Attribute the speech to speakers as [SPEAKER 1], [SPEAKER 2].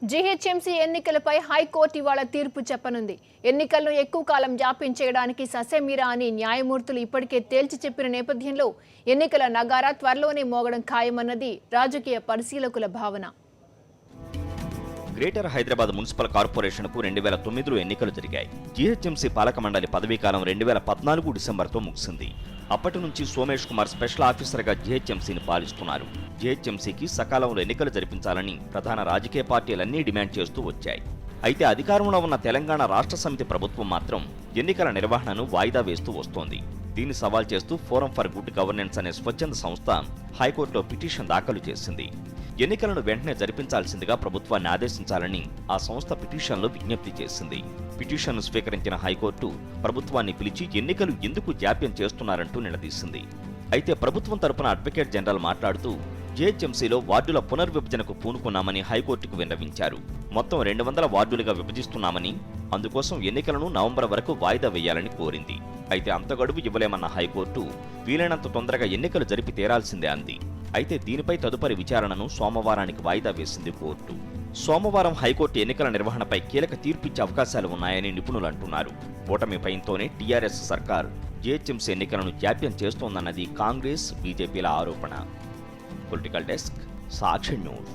[SPEAKER 1] GHMC ఎన్నికలపై high court ఇవాళ తీర్పు చెప్పనుంది. ఎన్నికలను ఎక్కువ కాలం జాప్యం చేయడానికి ససేమిరా అని న్యాయమూర్తులు ఇప్పటికే తేల్చి చెప్పిన నేపథ్యంలో ఎన్నికల నగారా త్వరలోనే మోగడం ఖాయమన్నది రాజకీయ పరిశీలకుల భావన.
[SPEAKER 2] గ్రేటర్ హైదరాబాద్ మున్సిపల్ కార్పొరేషన్కు 2009లో ఎన్నికలు జరిగాయి. జీహెచ్ఎంసీ పాలక మండలి పదవీకాలం 2014 డిసెంబర్తో ముగిసింది. అప్పటి నుంచి సోమేష్ కుమార్ స్పెషల్ ఆఫీసర్గా జీహెచ్ఎంసీని పాలిస్తున్నారు. జీహెచ్ఎంసీకి సకాలంలో ఎన్నికలు జరిపించాలని ప్రధాన రాజకీయ పార్టీలన్నీ డిమాండ్ చేస్తూ వచ్చాయి. అయితే అధికారంలో ఉన్న తెలంగాణ రాష్ట్ర సమితి ప్రభుత్వం మాత్రం ఎన్నికల నిర్వహణను వాయిదా వేస్తూ వస్తోంది. దీన్ని సవాల్ చేస్తూ ఫోరం ఫర్ గుడ్ గవర్నెన్స్ అనే స్వచ్ఛంద సంస్థ హైకోర్టులో పిటిషన్ దాఖలు చేసింది. ఎన్నికలను వెంటనే జరిపించాల్సిందిగా ప్రభుత్వాన్ని ఆదేశించాలని ఆ సంస్థ పిటిషన్లో విజ్ఞప్తి చేసింది. పిటిషన్ను స్వీకరించిన హైకోర్టు ప్రభుత్వాన్ని పిలిచి ఎన్నికలు ఎందుకు జాప్యం చేస్తున్నారంటూ నిలదీసింది. అయితే ప్రభుత్వం తరపున అడ్వకేట్ జనరల్ మాట్లాడుతూ జీహెచ్ఎంసీలో వార్డుల పునర్విభజనకు పూనుకున్నామని హైకోర్టుకు విన్నవించారు. మొత్తం 200 వార్డులుగా విభజిస్తున్నామని, అందుకోసం ఎన్నికలను నవంబర్ వరకు వాయిదా వేయాలని కోరింది. అయితే అంత గడువు ఇవ్వలేమన్న హైకోర్టు వీలైనంత తొందరగా ఎన్నికలు జరిపి తీరాల్సిందే అంది. అయితే దీనిపై తదుపరి విచారణను సోమవారానికి వాయిదా వేసింది కోర్టు. సోమవారం హైకోర్టు ఎన్నికల నిర్వహణపై కీలక తీర్పిచ్చే అవకాశాలు ఉన్నాయని నిపుణులు అంటున్నారు. ఓటమి భయంతోనే టీఆర్ఎస్ సర్కార్ జీహెచ్ఎంసీ ఎన్నికలను జాప్యం చేస్తోందన్నది కాంగ్రెస్, బీజేపీల ఆరోపణ. పొలిటికల్ డెస్క్, సాక్షి న్యూస్.